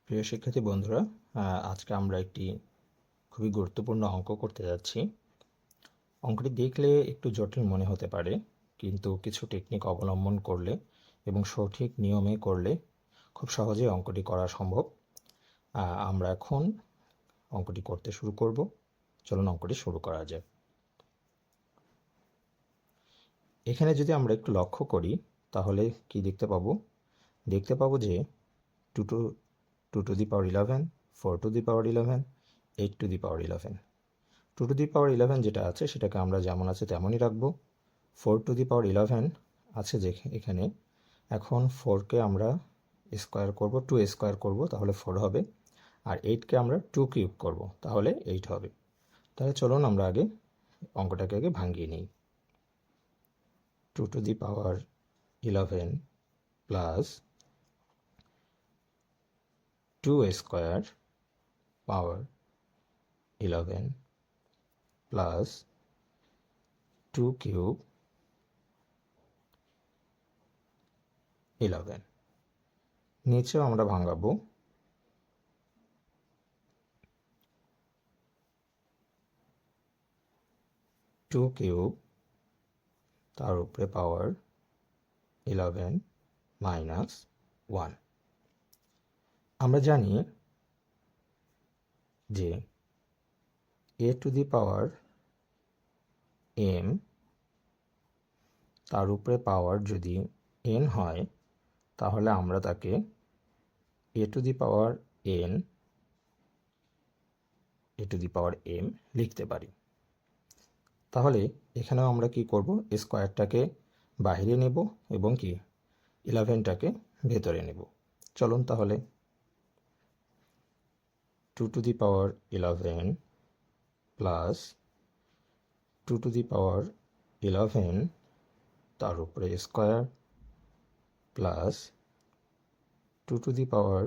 প্রিয় শিক্ষার্থী বন্ধুরা, আজকে আমরা একটি খুবই গুরুত্বপূর্ণ অঙ্ক করতে যাচ্ছি। অঙ্কটি দেখলে একটু জটিল মনে হতে পারে, কিন্তু কিছু টেকনিক অবলম্বন করলে এবং সঠিক নিয়মে করলে খুব সহজে অঙ্কটি করা সম্ভব। আমরা এখন অঙ্কটি করতে শুরু করব। চলুন অঙ্কটি শুরু করা যাক। এখানে যদি আমরা একটু লক্ষ্য করি তাহলে কি দেখতে পাবো যে 2 to the power 11, 4 to the power 11, 8 to the power 11। 2 to the power 11 যেটা আছে সেটাকে আমরা যেমন আছে তেমনই রাখবো। 4 to the power 11 আছে যে এখানে, এখন 4কে আমরা স্কোয়ার করব, 2 স্কোয়ার করব, তাহলে 4 হবে। আর 8কে আমরা 2 কিউব করব, তাহলে 8 হবে। তাহলে চলুন আমরা আগে অঙ্কটাকে আগে ভাঙিয়ে নিই। 2 to the power 11 plus 2 square power 11 plus 2 cube 11। নিচেও আমরা ভাঙাবো। 2 কিউব তার উপরে পাওয়ার 11 মাইনাস 1। আমরা জানি যে a to the power m তার উপরে পাওয়ার যদি n হয়, তাহলে আমরা তাকে a to the power m লিখতে পারি। তাহলে এখানেও আমরা কি করব, স্কোয়ারটাকে বাইরে নেব এবং কি 11টাকে ভেতরে নেব। চলুন তাহলে 2 to the power 11 plus 2 to the power 11 তার উপরে square plus 2 to the power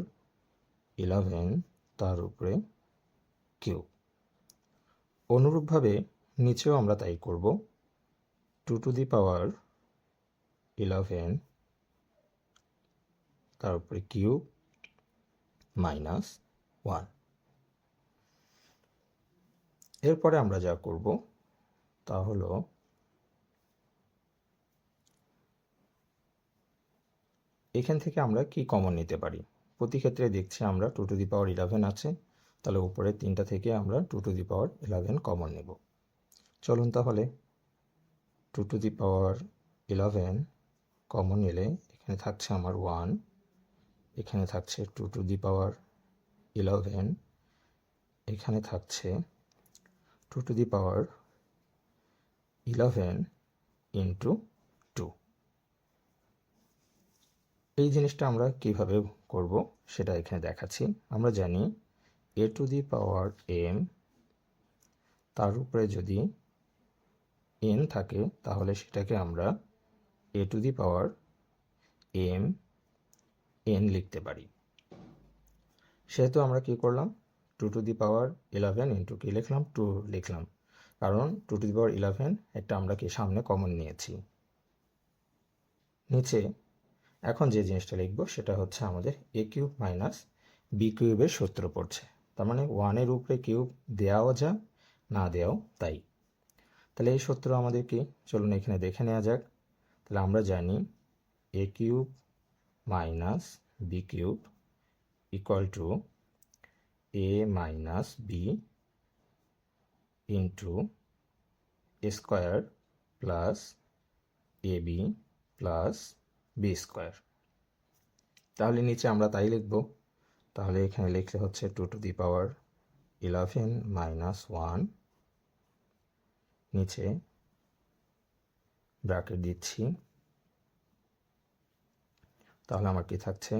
11 তার উপরে কিউব। অনুরূপভাবে নিচেও আমরা তাই করব। 2 to the power 11 তার উপরে কিউব মাইনাস 1। এরপরে আমরা যা করব তা হলো এখান থেকে আমরা কি কমন নিতে পারি। প্রতি ক্ষেত্রে দেখছি আমরা 2 to the power 11 আছে, তাহলে উপরের তিনটা থেকে আমরা 2 to the power 11 কমন নেব। চলুন তাহলে 2 to the power 11 কমন নিলে এখানে থাকছে আমার 1, এখানে থাকছে 2 to the power 11, এখানে থাকছে 2 to the power 11 ইন্টু 2। এই জিনিসটা আমরা কিভাবে করব সেটা এখানে দেখাচ্ছি। আমরা জানি a to the power m তার উপরে যদি n থাকে, তাহলে সেটাকে আমরা a to the power m n লিখতে পারি। সেহেতু আমরা কি করলাম, 2 টু দি পাওয়ার 11 ইন্টু কি লিখলাম, 2 লিখলাম, কারণ 2 টু দি পাওয়ার 11 একটা আমরা কি সামনে কমন নিয়েছি। নিচে এখন যে জিনিসটা লিখব সেটা হচ্ছে আমাদের a কিউব মাইনাস b কিউবের সূত্র পড়ছে। তার মানে 1-এর উপরে কিউব দেওয়াও যা, না দেওয়াও তাই। তাহলে এই সূত্র আমাদের কি, চলুন এখানে দেখে নেওয়া যাক। তাহলে আমরা জানি a cube minus b cube equal to a minus b into square plus ab plus b square. তাহলে নিচে আমরা তাই লিখব। তাহলে এখানে লিখলে হচ্ছে 2 টু দি পাওয়ার 11 মাইনাস 1, নিচে ব্র্যাকেট দিচ্ছি। তাহলে আমার কি থাকছে,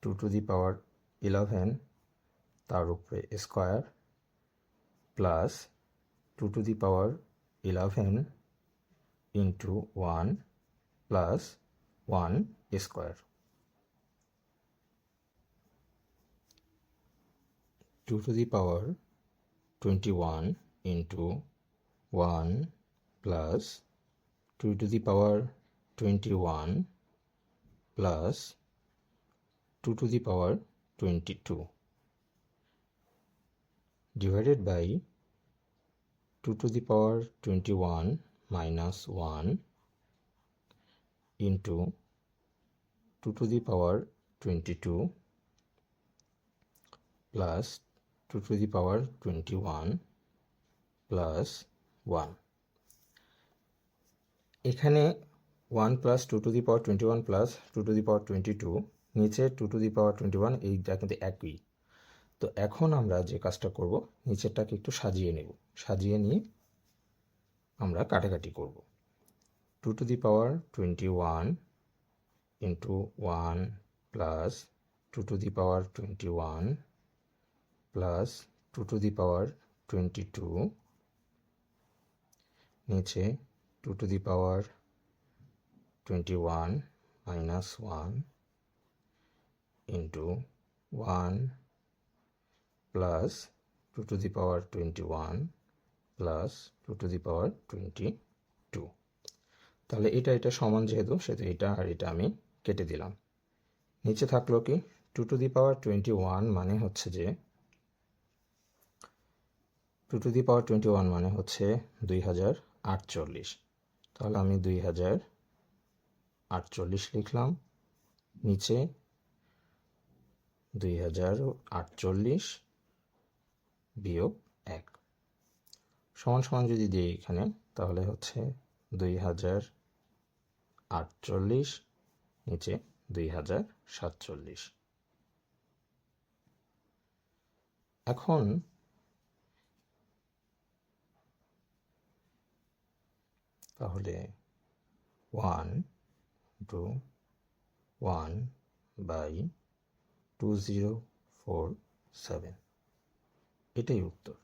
2 টু দি পাওয়ার 11 তার উপরে square plus 2 to the power 11 into 1 plus 1 square. 2 to the power 21 into 1 plus 2 to the power 21 plus 2 to the power 22। Divided by 2 to the power 21 minus 1 into 2 to the power 22 plus 2 to the power 21 plus 1. এখানে 1 plus 2 to the power 21 plus 2 to the power 22, নিচে 2 to the power 21, এইটা কিন্তু একই। তো এখন আমরা যে কাজটা করব, নিচেরটাকে একটু সাজিয়ে নেব, সাজিয়ে নিয়ে আমরা কাটাকাটি করব। 2 to the power 21 into 1 plus 2 to the power 21 plus 2 to the power 22, নিচে 2 to the power 21 minus 1 into 1 plus 2 to the power 21 plus 2 to the power 22। তাহলে এটা সমান যেহেতু, সেহেতু এটা আর এটা আমি কেটে দিলাম। নিচে থাকলো কি 2 to the power 21 মানে হচ্ছে যে 2 to the power 21 মানে হচ্ছে 2048। তাহলে আমি 2048 লিখলাম, নিচে 2048 বিয়োগ 1 সমান সমান যদি দিই এখানে, তাহলে হচ্ছে 2048 নিচে 2047। এখন তাহলে 1/2047, এটাই উত্তর।